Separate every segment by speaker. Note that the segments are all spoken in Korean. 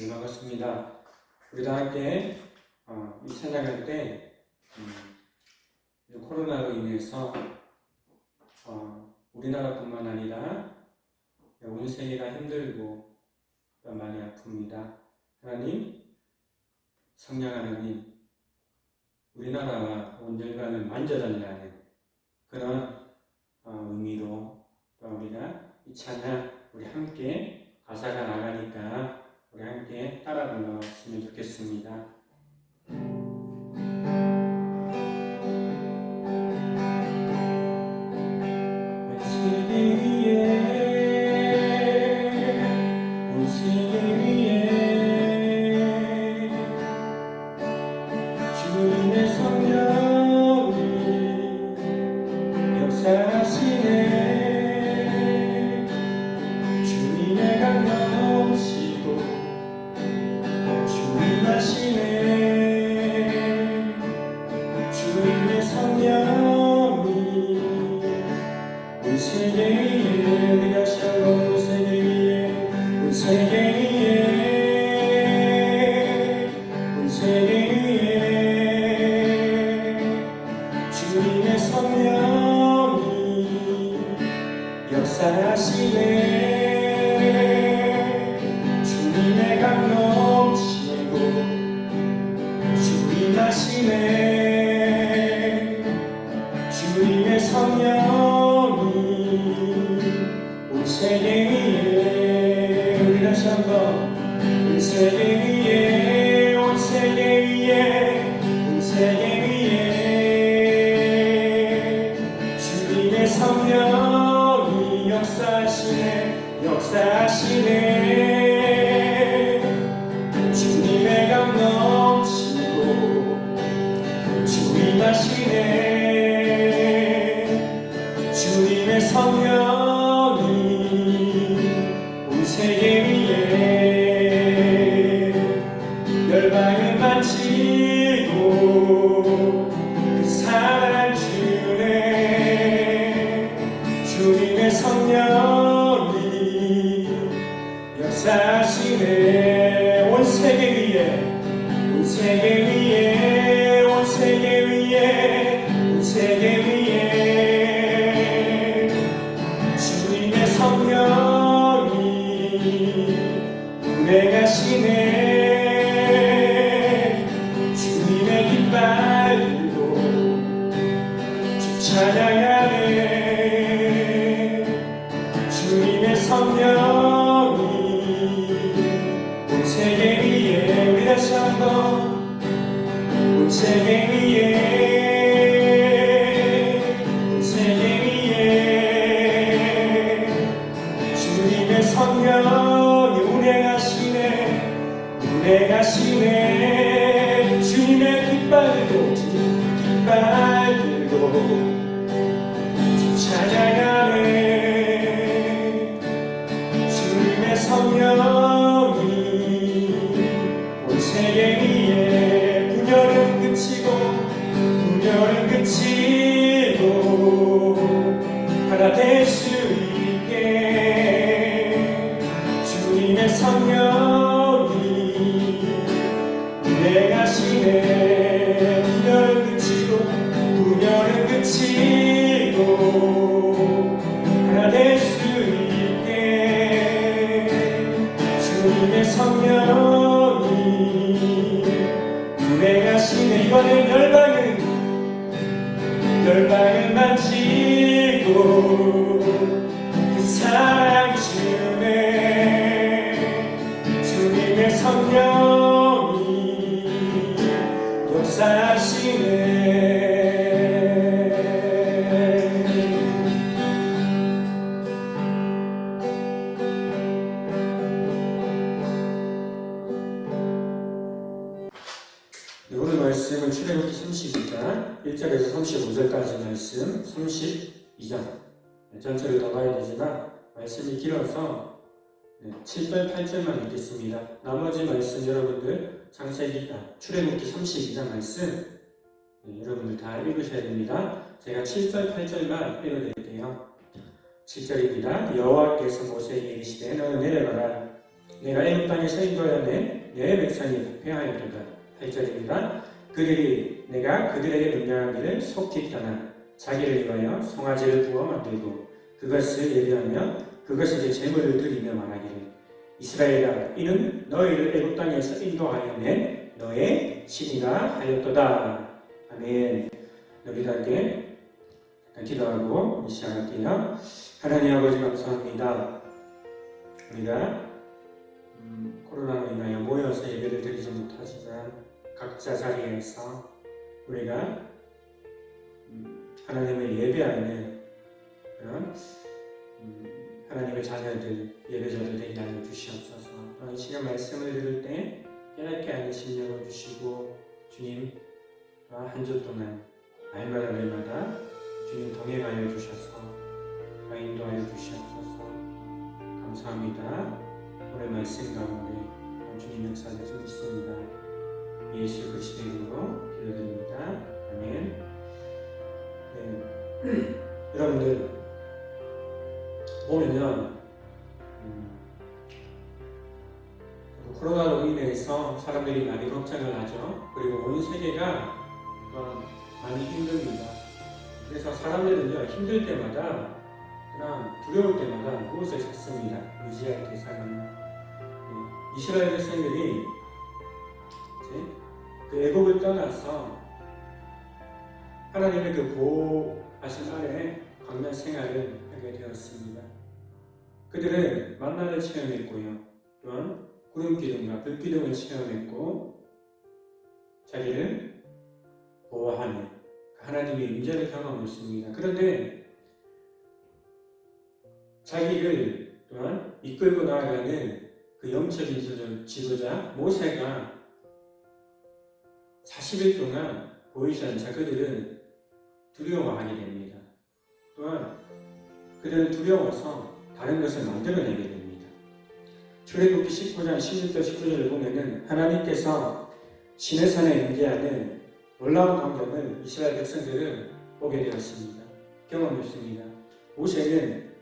Speaker 1: 반갑습니다. 우리 다 함께 이 찬양할 때 코로나로 인해서 우리나라뿐만 아니라 온 세계가 힘들고 또 많이 아픕니다. 하나님, 성령 하나님, 우리나라와 온 열반을 만져달라는 그런 의미로 또 우리가 이 찬양 우리 함께 가사가 나가니까 우리 함께 따라 불렀으면 좋겠습니다. 온 세계 위에 주님의 성령이 역사하시네. 주님의 강력 주님의 성령이 온 세계 위에 우리 다시 한번 온 세계 위에 온 세계 위에 온 세계 위에 주님의 성령이 역사하시네. 주님의 강력 주인하시네. 주님의 성령이 온 세계 위에 우리 다시 한번 온 세계 위에 온 세계 위에 온 세계 위에 주님의 성령이 역사하시네. 역사하시네. 주님의 강력 주인하시네. 주님의 성령이 온 세계 위에 열방을 만지고 그 사랑 주네. 주님의 성령이 역사하시네. 온 세계 위에 온 세계 위에 온 세계 위에 온 세계 위에 주님의 성령이 운행하시네. 주님의 깃발 들고 주 찬양하네. 주님의 성령이 온 세계 위에 우리 다시 한번 온 세계 위에 온 세계 위에 주님의 성령이 운행하시네. 운행하시네. 주님의 깃발 들고 주 찬양하네. 주님의 성령이 온 세계 위에 분열은 그치고 하나 될 수 있게 주님의 성령이 운행하시네. 분열은 그치고 하나 될 수 있게 주님의 성령이 운행하시네. 이번엔 열방을 만지고 그 사랑 주네. 주님의 성령이 역사하시네. 오늘 말씀은 출애굽기 32장 1절에서 35절까지 말씀 32장 전체를 더 봐야 되지만 말씀이 길어서 7절 8절만 읽겠습니다. 나머지 말씀 여러분들 출애굽기 32장 말씀 여러분들 다 읽으셔야 됩니다. 제가 7절 8절만 읽어드릴게요. 7절입니다. 여호와께서 모세에게 이르시되 너는 내려가라. 내가 애굽 땅에서 인도하여 내 백성이 회하였도다. 8절입니다. 그들이 내가 그들에게 명령하기를 속히 떠나 자기를 위하여 송아지를 구워 만들고 그것을 예배하며 그것에게 제물을 드리며 말하기를 이스라엘아 이는 너희를 애굽 땅에서 인도하여 낸 너의 신이라 하였도다. 아멘. 우리도 함께 기도하고 시작할게요. 하나님 아버지 감사합니다. 우리가 코로나로 인하여 모여서 예배를 드리지 못하지만 각자 자리에서 우리가 하나님을 예배하는 그런 하나님의 자녀들, 예배자들 되게 하여 주시옵소서. 이 시간 말씀을 들을 때 깨닫게 하는 심령을 주시고 주님 한 주 동안 날마다 주님 동행하여 주셔서 인도하여 주시옵소서. 감사합니다. 오늘 말씀 가운데 주님 역사를 좀 있습니다. 예수 그리스도의 이름으로 기도드립니다. 아멘. 네. 여러분들 보면요, 코로나로 인해서 사람들이 많이 걱정을 하죠. 그리고 온 세계가 많이 힘듭니다. 그래서 사람들은요, 힘들 때마다 그냥 두려울 때마다 무엇을 찾습니다. 의지할 대상은 이스라엘 백성들이 그 애국을 떠나서 하나님의 그 보호하신 아래 광야 생활을 하게 되었습니다. 그들은 만나를 체험했고요, 또한 구름 기둥과 불 기둥을 체험했고 자기를 보호하는 하나님의 임재를 경험했습니다. 그런데 자기를 또한 이끌고 나아가는 그 영적인 지도자 모세가 40일 동안 보이지 않자 그들은 두려워하게 됩니다. 또한 그들은 두려워서 다른 것을 만들어내게 됩니다. 출애굽기 19장 16절 19절을 보면은 하나님께서 시내산에 임재하는 놀라운 광경을 이스라엘 백성들은 보게 되었습니다. 경험했습니다. 모세는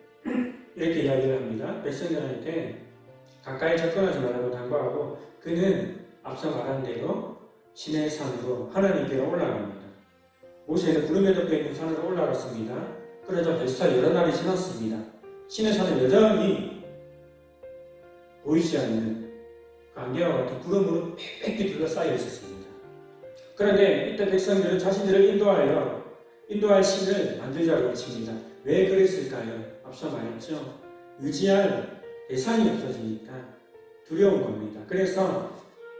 Speaker 1: 이렇게 이야기를 합니다. 백성들한테 가까이 접근하지 말라고 당부하고 그는 앞서 말한 대로 시내산으로 하나님께로 올라갑니다. 모세는 구름에 덮여있는 산으로 올라갔습니다. 그러자 벌써 여러 날이 지났습니다. 시내산은 여전히 보이지 않는 그 안개와 같은 구름으로 빽빽히 둘러싸여 있었습니다. 그런데 이때 백성들은 자신들을 인도할 신을 만들자고 외칩니다. 왜 그랬을까요? 앞서 말했죠. 의지할 대상이 없어지니까 두려운 겁니다. 그래서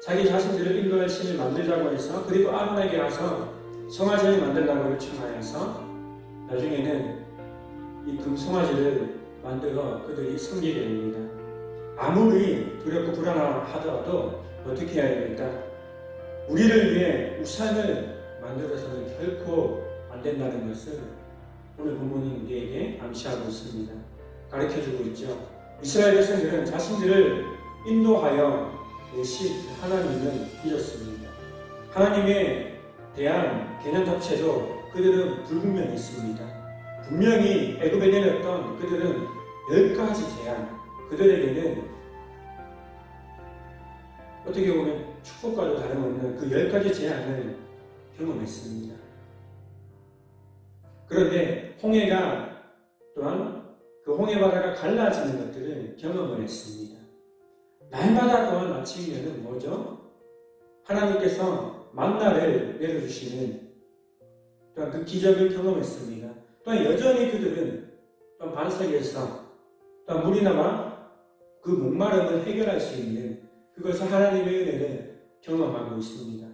Speaker 1: 자기 자신들을 인도할 신을 만들자고 해서 그리고 아론에게 가서 송아지를 만들라고 요청하여서 나중에는 이 금송아지를 만들어 그들이 섬기게 됩니다. 아무리 두렵고 불안하더라도 어떻게 해야 됩니까? 우리를 위해 우상을 만들어서는 결코 안 된다는 것을 오늘 본문이 우리에게 암시하고 있습니다. 가르쳐주고 있죠. 이스라엘 백성들은 자신들을 인도하여 내신 하나님을 잊었습니다. 하나님에 대한 개념 자체도 그들은 불분명했습니다. 분명히 애굽에 내렸던 그들은 10가지 제한, 그들에게는 어떻게 보면 축복과도 다름없는 그 10가지 제한을 경험했습니다. 그런데 홍해가 또한 그 홍해바다가 갈라지는 것들을 경험을 했습니다. 날마다 또한 아침이면 뭐죠? 하나님께서 만나를 내려주시는 또한 그 기적을 경험했습니다. 또한 여전히 그들은 또한 반석에서 또한 물이 나와 그 목마름을 해결할 수 있는 그것을 하나님의 은혜를 경험하고 있습니다.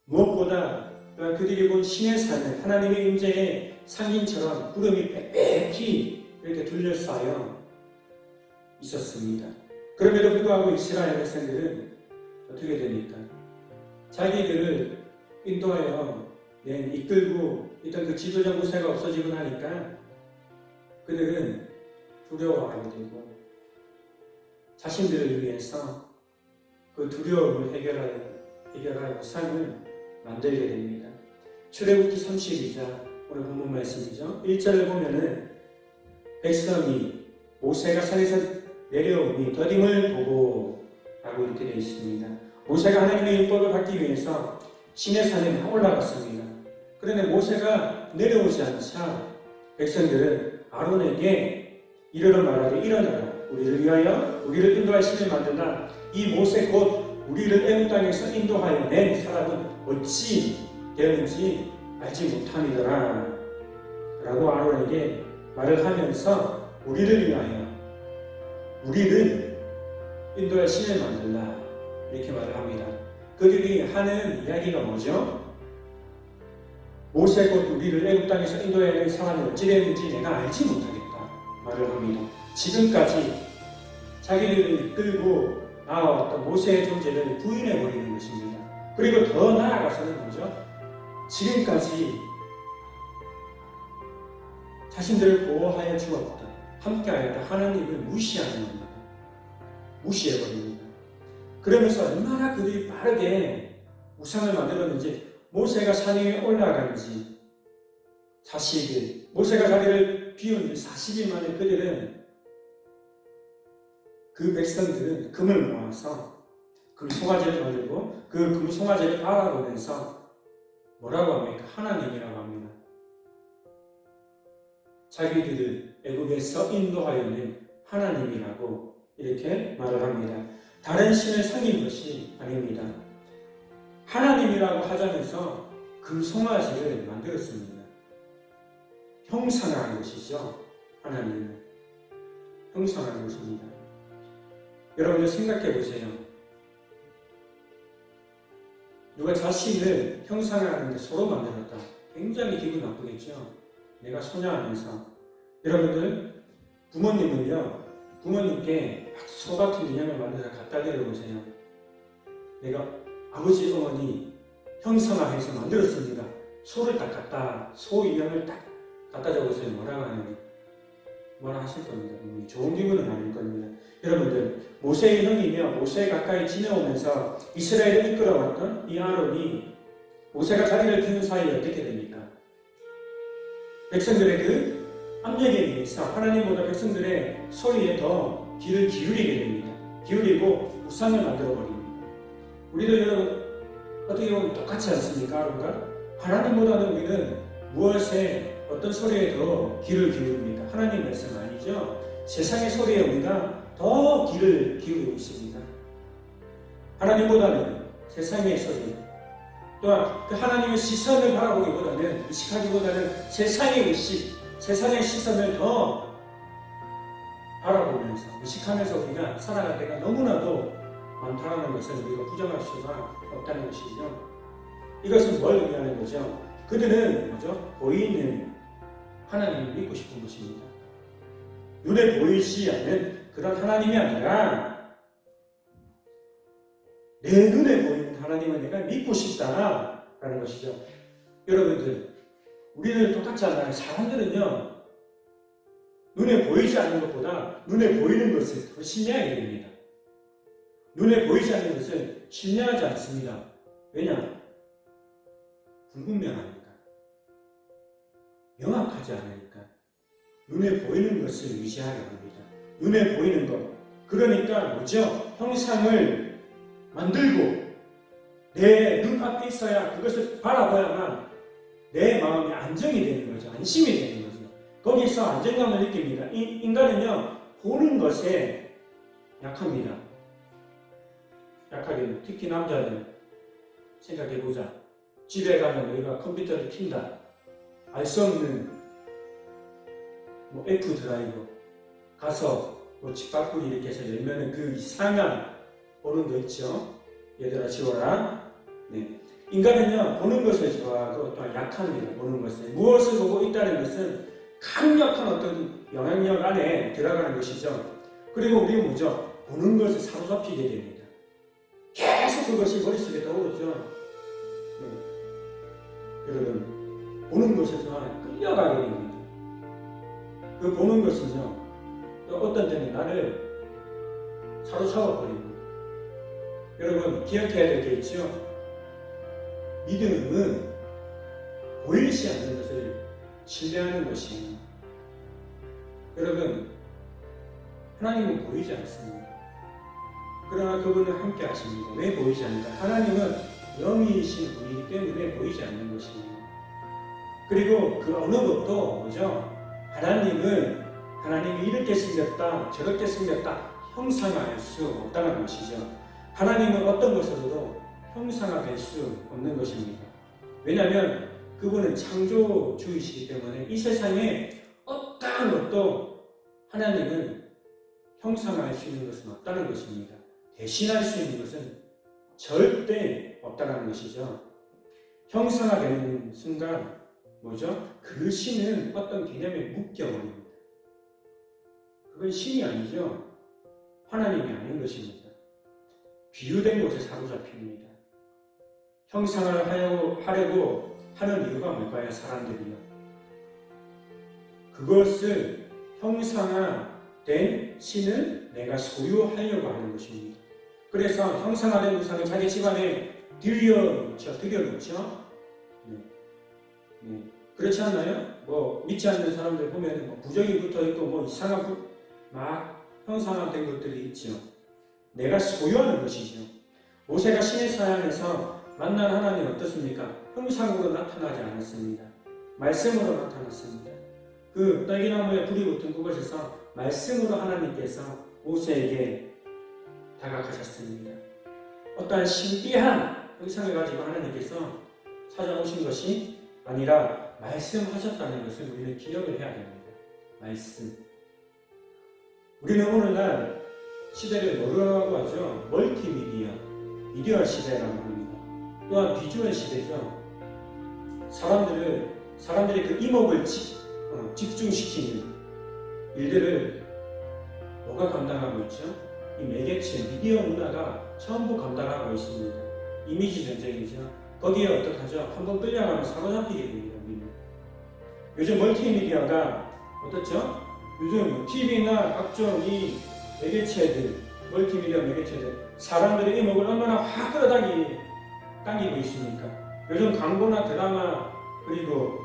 Speaker 1: 무엇보다 또한 그들이 본 신의 산은 하나님의 임재의 상인처럼 구름이 빽빽히 이렇게 둘러싸여 있었습니다. 그럼에도 불구하고 이스라엘 백성들은 어떻게 됩니까? 자기들을 인도하여 이끌고 있던 그 지도자 모세가 없어지고 나니까 그들은 두려워하게 되고 자신들을 위해서 그 두려움을 해결할 우상을 만들게 됩니다. 출애굽기 32장 오늘 본문 말씀이죠. 1절을 보면은 백성이 모세가 산에서 내려오니 더딤을 보고 라고 이렇게 되어 있습니다. 모세가 하나님의 율법을 받기 위해서 시내산에 올라갔습니다. 그런데 모세가 내려오지 않자 백성들은 아론에게 이르러 말하되 일어나라 우리를 위하여 우리를 인도할 신을 만들라. 이 모세 곧 우리를 애굽 땅에서 인도하여 낸 사람은 어찌 되었는지 알지 못함이더라 라고 아론에게 말을 하면서 우리를 위하여 우리를 인도할 신을 만들라 이렇게 말을 합니다. 그들이 하는 이야기가 뭐죠? 모세 곧 우리를 애굽 땅에서 인도해야 할 사람이 어찌 되는지 내가 알지 못하겠다 말을 합니다. 지금까지 자기들을 이끌고 나아왔던 모세의 존재를 부인해버리는 것입니다. 그리고 더 나아가서는 뭐죠? 지금까지 자신들을 보호하여 주었던 함께하였던 하나님을 무시하는 겁니다. 무시해버립니다. 그러면서 얼마나 그들이 빠르게 우상을 만들었는지 모세가 산 위에 올라간 지 40일, 모세가 자리를 비운 지 40일 만에 그 백성들은 금을 모아서 금 송아지를 만들고 그 금 송아지를 바라보면서 뭐라고 합니까? 하나님이라고 합니다. 자기들을 애굽에서 인도하여 낸 하나님이라고 이렇게 말을 합니다. 다른 신을 섬긴 것이 아닙니다. 하나님이라고 하자면서 금 송아지를 만들었습니다. 형상화한 것이죠. 하나님은 형상화한 것입니다. 여러분들 생각해 보세요. 누가 자신을 형상화하는데 서로 만들었다. 굉장히 기분 나쁘겠죠. 내가 소녀하면서. 여러분들 부모님은요. 부모님께 소 같은 인형을 만들어서 갖다 드려보세요. 내가 아버지 어머니 형상화해서 만들었습니다. 소를 딱 갖다 소 인형을 딱 갖다 줘보세요. 뭐라고 하는지 뭐라 하실 겁니다. 좋은 기분은 아닐 겁니다. 여러분들 모세의 형이며 모세에 가까이 지내오면서 이스라엘을 이끌어왔던 이 아론이 모세가 자리를 비운 사이에 어떻게 됩니까? 백성들의 그 압력에 의해서 하나님보다 백성들의 소리에 더 귀를 기울이게 됩니다. 기울이고 우상을 만들어 버립니다. 우리도 여러분 어떻게 보면 똑같지 않습니까? 아론과 하나님보다는 우리는 무엇에 어떤 소리에 더 귀를 기울입니까? 하나님 말씀 아니죠? 세상의 소리에 우리가 더 귀를 기울이고 있습니다. 하나님보다는 세상의 소리, 또한 그 하나님의 시선을 바라보기보다는 의식하기보다는 세상의 의식, 세상의 시선을 더 바라보면서 의식하면서 우리가 살아갈 때가 너무나도 많다는 것을 우리가 부정할 수가 없다는 것이죠. 이것은 뭘 의미하는 거죠? 그들은 뭐죠? 보이는 하나님을 믿고 싶은 것입니다. 눈에 보이지 않는 그런 하나님이 아니라 내 눈에 보이는 하나님을 내가 믿고 싶다라는 것이죠. 여러분들 우리는 똑같지 않아요. 사람들은요 눈에 보이지 않는 것보다 눈에 보이는 것을 더 신뢰하게 됩니다. 눈에 보이지 않는 것을 신뢰하지 않습니다. 왜냐? 불분명하니까, 명확하지 않으니까 눈에 보이는 것을 의지하게 합니다. 눈에 보이는 것, 그러니까 뭐죠? 형상을 만들고 내 눈앞에 있어야 그것을 바라봐야만 내 마음이 안정이 되는 거죠. 안심이 되는 거죠. 거기서 안정감을 느낍니다. 인간은요 보는 것에 약합니다. 약하게, 특히 남자들 생각해보자. 집에 가면 우리가 컴퓨터를 킨다. 알 수 없는 F 드라이브 가서 집 밖으로 이렇게 해서 열면은 그 이상한 보는 거 있죠. 얘들아 지워라. 네. 인간은요 보는 것을 좋아하고 또 약합니다. 보는 것을. 무엇을 보고 있다는 것은 강력한 어떤 영향력 안에 들어가는 것이죠. 그리고 우리는 뭐죠? 보는 것을 사로잡히게 됩니다. 계속 그것이 머릿속에 떠오르죠. 네. 여러분 보는 것에 좋아하는 끌려가게 됩니다. 그 보는 것은요 또 어떤 때는 나를 사로잡아 버립니다. 여러분 기억해야 될 게 있죠. 믿음은 보이지 않는 것을 신뢰하는 것이에요. 여러분 하나님은 보이지 않습니다. 그러나 그분은 함께 하십니다. 왜 보이지 않는가? 하나님은 영이신 분이기 때문에 보이지 않는 것입니다. 그리고 그 어느 것도 뭐죠? 하나님이 이렇게 생겼다, 저렇게 생겼다 형상화할 수 없다는 것이죠. 하나님은 어떤 것으로도 형상화될 수 없는 것입니다. 왜냐하면 그분은 창조주이시기 때문에 이 세상에 어떠한 것도 하나님은 형상화할 수 있는 것은 없다는 것입니다. 대신할 수 있는 것은 절대 없다는 것이죠. 형상화되는 순간 뭐죠? 그 신은 어떤 개념에 묶여버립니다. 그건 신이 아니죠. 하나님이 아닌 것입니다. 비유된 곳에 사로잡힙니다. 형상을 하려고 하는 이유가 뭘까요? 사람들이요. 그것을 형상화된 신을 내가 소유하려고 하는 것입니다. 그래서 형상화된 우상을 자기 집안에 들여놓죠. 네. 그렇지 않나요? 뭐 믿지 않는 사람들 보면 뭐 부적이 붙어있고 뭐 이상한 막 형상화된 것들이 있죠. 내가 소유하는 것이죠. 모세가 시내 산에서 만난 하나님 어떻습니까? 형상으로 나타나지 않았습니다. 말씀으로 나타났습니다. 그 딸기나무에 불이 붙은 그곳에서 말씀으로 하나님께서 모세에게 다가가셨습니다. 어떠한 신비한 형상을 가지고 하나님께서 찾아오신 것이 아니라 말씀하셨다는 것을 우리는 기억을 해야 됩니다. 말씀. 우리는 오늘날 시대를 뭐라고 하죠? 멀티미디어, 미디어 시대라고 합니다. 또한 비주얼 시대죠. 사람들의 그 이목을 집중시키는 일들을 뭐가 감당하고 있죠? 이 매개체, 미디어 문화가 전부 감당하고 있습니다. 이미지 전쟁이죠. 거기에 어떡하죠? 한번 끌려가면 사로잡히게 됩니다. 우리는. 요즘 멀티미디어가 어떻죠? 요즘 TV나 각종 이 매개체들, 멀티미디어 매개체들, 사람들의 이목을 얼마나 확 끌어당기고 있습니까? 요즘 광고나 드라마, 그리고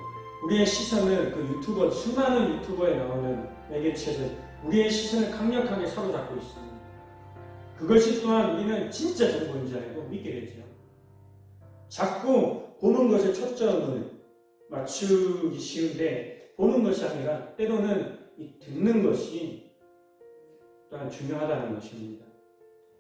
Speaker 1: 우리의 시선을 그 유튜버, 수많은 유튜버에 나오는 매개체들, 우리의 시선을 강력하게 사로잡고 있습니다. 그것이 또한 우리는 진짜 정보인 줄 알고 믿게 되죠. 자꾸 보는 것에 초점을 맞추기 쉬운데 보는 것이 아니라 때로는 이 듣는 것이 또한 중요하다는 것입니다.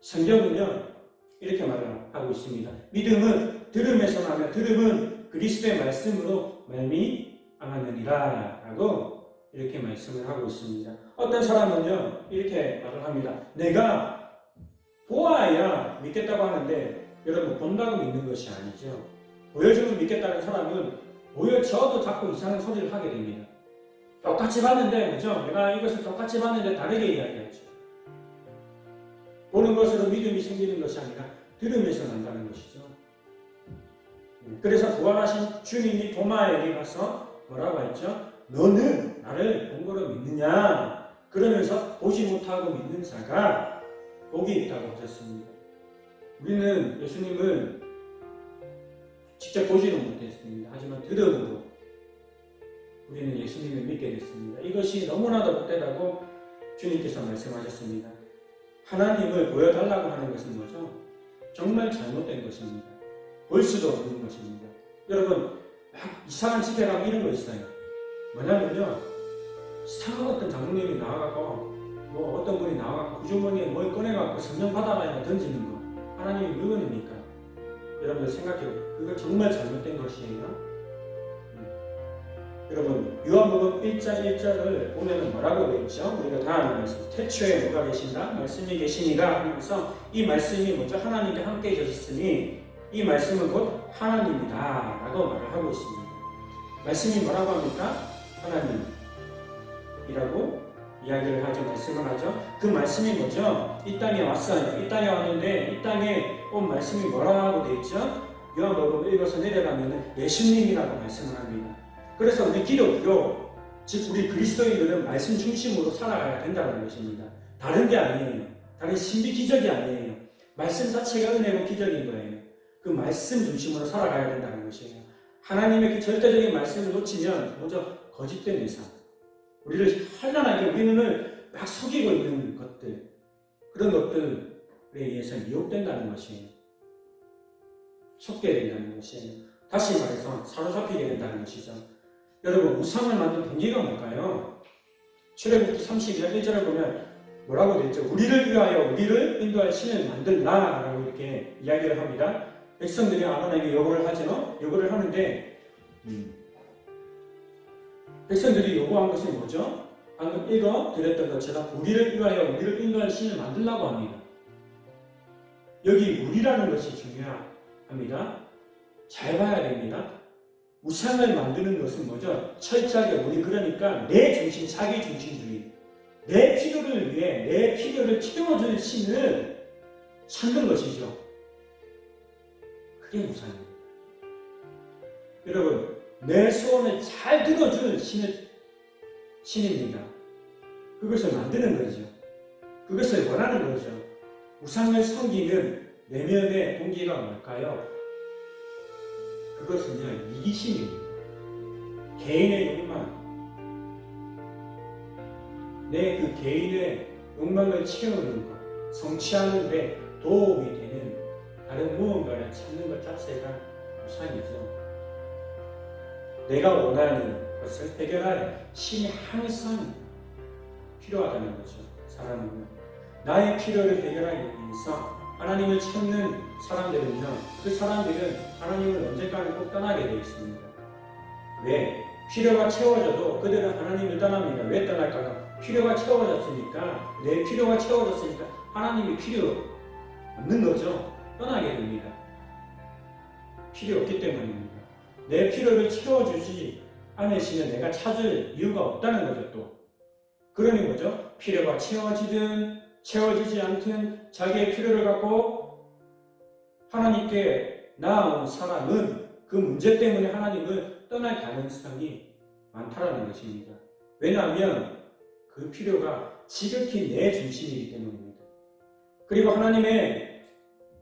Speaker 1: 성경은요 이렇게 말을 하고 있습니다. 믿음은 들음에서 나며 들음은 그리스도의 말씀으로 말미암았느니라 라고 이렇게 말씀을 하고 있습니다. 어떤 사람은요 이렇게 말을 합니다. 내가 보아야 믿겠다고 하는데 여러분 본다고 믿는 것이 아니죠. 보여주면 믿겠다는 사람은 보여줘도 자꾸 이상한 소리를 하게 됩니다. 똑같이 봤는데 그죠? 내가 이것을 똑같이 봤는데 다르게 이야기하죠. 보는 것으로 믿음이 생기는 것이 아니라 들음에서 난다는 것이죠. 그래서 부활하신 주님이 도마에게 가서 뭐라고 했죠? 너는 나를 본 거로 믿느냐? 그러면서 보지 못하고 믿는 자가 복이 있다고 하셨습니다. 우리는 예수님을 직접 보지는 못했습니다. 하지만 들음으로 우리는 예수님을 믿게 됐습니다. 이것이 너무나도 복되다고 주님께서 말씀하셨습니다. 하나님을 보여달라고 하는 것은 뭐죠? 정말 잘못된 것입니다. 볼 수도 없는 것입니다. 여러분 막 이상한 집에 가면 이런 거 있어요. 뭐냐면요 이상한 어떤 장로님이 나와갖고 뭐 어떤 분이 나와갖고 그 주머니에 뭘 꺼내갖고 성령 받아라고 던지는 거 하나님이 물건입니까? 여러분들 생각해요. 그거 정말 잘못된 것이에요. 여러분 요한복음 1장 1절을 보면 뭐라고 되어 있죠? 우리가 다 아는 말씀. 태초에 누가 계신가? 말씀이 계시니가 하면서 이 말씀이 먼저 하나님과 함께 계셨으니 이 말씀은 곧 하나님이다 라고 말을 하고 있습니다. 말씀이 뭐라고 합니까? 하나님이라고 이야기를 하죠. 말씀을 하죠. 그 말씀이 뭐죠? 이 땅에 왔어요. 이 땅에 왔는데 이 땅에 온 말씀이 뭐라고 되어 있죠? 요한복음 읽어서 내려가면 예수님이라고 말씀을 합니다. 그래서 우리 기독교, 즉 우리 그리스도인들은 말씀 중심으로 살아가야 된다는 것입니다. 다른 게 아니에요. 다른 신비 기적이 아니에요. 말씀 자체가 은혜고 기적인 거예요. 그 말씀 중심으로 살아가야 된다는 것이에요. 하나님의 그 절대적인 말씀을 놓치면 먼저 거짓된 의상, 우리를 현란하게 우리 눈을 막 속이고 있는 것들, 그런 것들 의해서 미혹된다는 것이에요. 속게 된다는 것이에요. 다시 말해서 사로잡히게 된다는 것이죠. 여러분, 우상을 만든 동기가 뭘까요? 출애굽기 32장 1절을 보면 뭐라고 되어 있죠? 우리를 위하여 우리를 인도할 신을 만들라라고 이렇게 이야기를 합니다. 백성들이 아론에게 요구를 하죠. 요구를 하는데 백성들이 요구한 것이 뭐죠? 방금 읽어드렸던 것처럼 우리를 위하여 우리를 인도할 신을 만들라고 합니다. 여기 우리라는 것이 중요합니다. 잘 봐야 됩니다. 우상을 만드는 것은 뭐죠? 철저하게 우리, 그러니까 내 중심, 자기 중심주의, 내 필요를 위해 내 필요를 채워줄 신을 찾는 것이죠. 그게 우상입니다. 여러분, 내 소원을 잘 들어줄 신입니다. 그것을 만드는 거죠. 그것을 원하는 거죠. 우상을 섬기는 내면의 동기가 뭘까요? 그것은요, 이기심입니다. 개인의 욕망, 내 그 개인의 욕망을 채우는 것, 성취하는 데 도움이 되는 다른 무언가를 찾는 것 자체가 우상이죠. 내가 원하는 것을 해결할 신이 항상 필요하다는 거죠. 사람은 나의 필요를 해결하기 위해서 하나님을 찾는 사람들은요, 그 사람들은 하나님을 언젠가는 꼭 떠나게 되어 있습니다. 왜? 필요가 채워져도 그들은 하나님을 떠납니다. 왜 떠날까요? 필요가 채워졌으니까, 내 필요가 채워졌으니까 하나님이 필요 없는 거죠. 떠나게 됩니다. 필요 없기 때문입니다. 내 필요를 채워주지 않으시면 내가 찾을 이유가 없다는 거죠. 또 그러니 뭐죠? 필요가 채워지든 채워지지 않든 자기의 필요를 갖고 하나님께 나아온 사람은 그 문제 때문에 하나님을 떠날 가능성이 많다는 것입니다. 왜냐하면 그 필요가 지극히 내 중심이기 때문입니다. 그리고 하나님의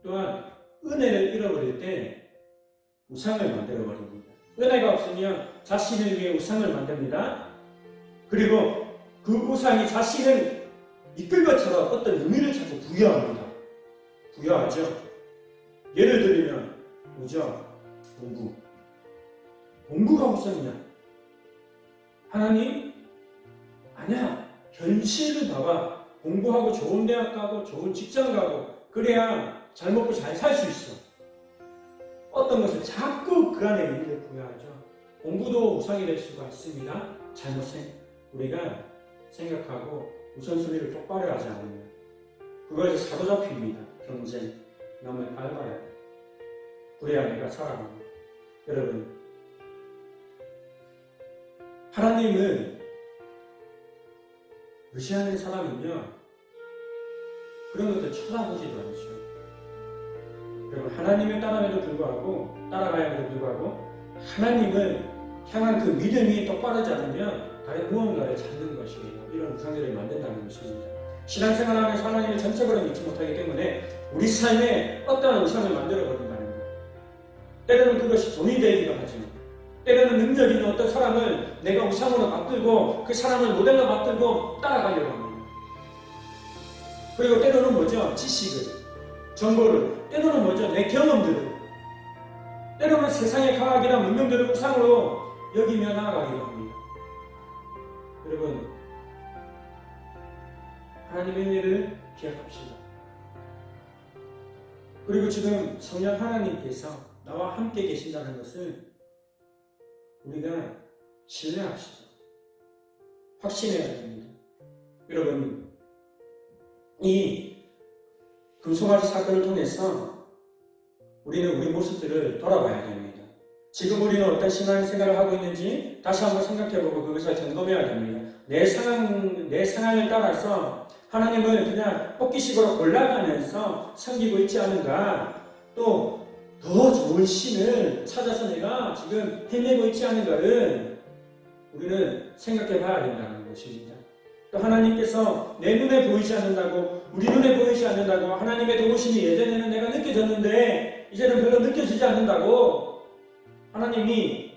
Speaker 1: 또한 은혜를 잃어버릴 때 우상을 만들어버립니다. 은혜가 없으면 자신을 위해 우상을 만듭니다. 그리고 그 우상이 자신을 이끌 것처럼 어떤 의미를 자꾸 부여합니다. 부여하죠. 예를 들면 뭐죠? 공부가 우선이냐? 하나님? 아니야. 현실을 봐봐. 공부하고 좋은 대학 가고 좋은 직장 가고 그래야 잘 먹고 잘 살 수 있어. 어떤 것을 자꾸 그 안에 의미를 부여하죠. 공부도 우상이 될 수가 있습니다. 잘못 우리가 생각하고 우선순위를 똑바로 하지 않으면 그것이 사로잡힙니다. 경쟁, 남을 밟아야 돼. 그래야 내가 살아갑니다. 여러분, 하나님을 의지하는 사람은요, 그런 것들 쳐다보지도 않죠. 여러분, 하나님을 따라가야에도 불구하고 하나님을 향한 그 믿음이 똑바르지 않으면 다른 무언가를 찾는 것이에요. 이런 우상들을 만든다는 것입니다. 신앙생활하면서 하나님을 전적으로 믿지 못하기 때문에 우리 삶에 어떠한 우상을 만들어버린다는 것. 때로는 그것이 돈이 되기도 하죠. 때로는 능력 있는 어떤 사람을 내가 우상으로 만들고 그 사람을 모델로 만들고 따라가려고 합니다. 그리고 때로는 뭐죠? 지식을, 정보를, 때로는 뭐죠? 내 경험들을, 때로는 세상의 과학이나 문명들을 우상으로 여기며 나아가기도 합니다. 여러분, 하나님의 은혜를 기억합시다. 그리고 지금 성령 하나님께서 나와 함께 계신다는 것을 우리가 신뢰합시다. 확신해야 됩니다. 여러분, 이 금송아지 사건을 통해서 우리는 우리 모습들을 돌아봐야 됩니다. 지금 우리는 어떤 신앙생활을 하고 있는지 다시 한번 생각해보고 그것을 점검해야 됩니다. 내 상황을 따라서 하나님을 그냥 뽑기식으로 골라가면서 섬기고 있지 않은가, 또 더 좋은 신을 찾아서 내가 지금 헤매고 있지 않은가를 우리는 생각해 봐야 된다는 것입니다. 또 하나님께서 내 눈에 보이지 않는다고, 우리 눈에 보이지 않는다고, 하나님의 도우심이 예전에는 내가 느껴졌는데 이제는 별로 느껴지지 않는다고, 하나님이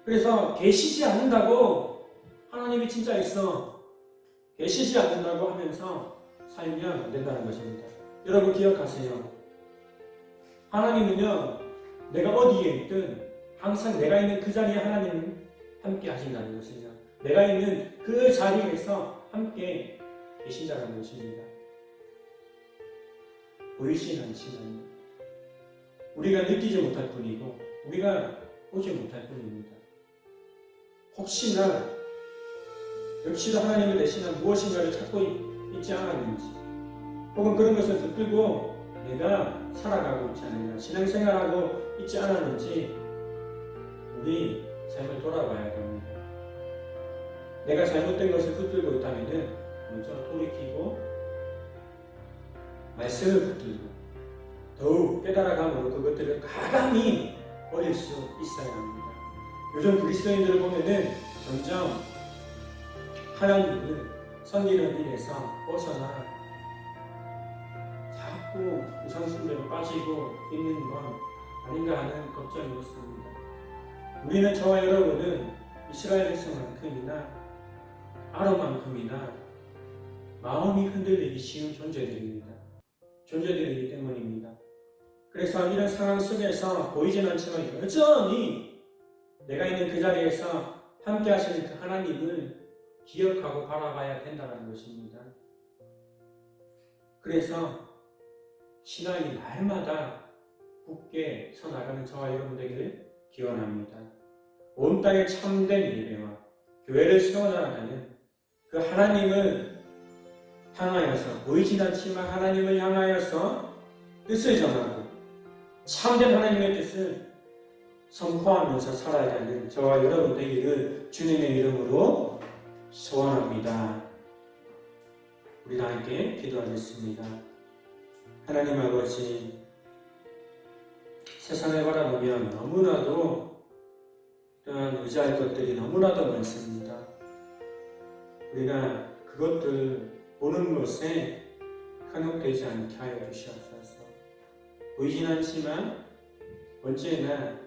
Speaker 1: 그래서 계시지 않는다고, 하나님이 진짜 있어 계시지 않는다고 하면서 살면 안 된다는 것입니다. 여러분 기억하세요. 하나님은요, 내가 어디에 있든 항상 내가 있는 그 자리에 하나님은 함께 하신다는 것이죠. 내가 있는 그 자리에서 함께 계신다는 것입니다. 보이진 않지만 우리가 느끼지 못할 뿐이고 우리가 보지 못할 뿐입니다. 혹시나 역시도 하나님을 대신한 무엇인가를 찾고 있지 않았는지, 혹은 그런 것을 붙들고 내가 살아가고 있지 않느냐, 신앙생활하고 있지 않았는지 우리 삶을 돌아봐야 합니다. 내가 잘못된 것을 붙들고 있다면 먼저 돌이키고 말씀을 붙들고 더욱 깨달아감으로 그것들을 가감히 버릴 수 있어야 합니다. 요즘 그리스도인들을 보면은 점점 하나님을 섬기는 일에서 벗어나 자꾸 우상숭배로 빠지고 있는 건 아닌가 하는 걱정이 있습니다. 우리는, 저와 여러분은 이스라엘 백성만큼이나 아론만큼이나 마음이 흔들리기 쉬운 존재들이기 때문입니다. 그래서 이런 상황 속에서 보이진 않지만 여전히 내가 있는 그 자리에서 함께 하시는 그 하나님을 기억하고 바라봐야 된다는 것입니다. 그래서 신앙이 날마다 굳게 서나가는 저와 여러분 되기를 기원합니다. 온 땅에 참된 예배와 교회를 세워나가는 그 하나님을 향하여서, 보이진 않지만 하나님을 향하여서 뜻을 전하고 참된 하나님의 뜻을 선포하면서 살아야 하는 저와 여러분 되기를 주님의 이름으로 소원합니다. 우리 다 함께 기도하겠습니다. 하나님 아버지, 세상을 바라보면 너무나도 또한 의지할 것들이 너무나도 많습니다. 우리가 그것들 보는 것에 현혹되지 않게 하여 주시옵소서. 보이진 않지만 언제나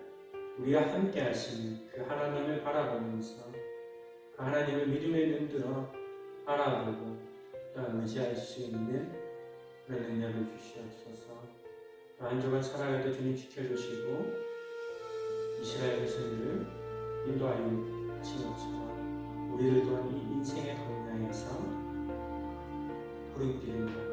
Speaker 1: 우리가 함께 하시는 그 하나님을 바라보면서 그 하나님을 믿음의 눈들어 바라보고 또한 의지할 수 있는 그런 능력을 주시옵소서. 안전한 살아갈 때 주님 지켜주시고 이스라엘 백성들을 인도하여 하신 것처럼 우리를 또한 이 인생의 광야에서 부르짖는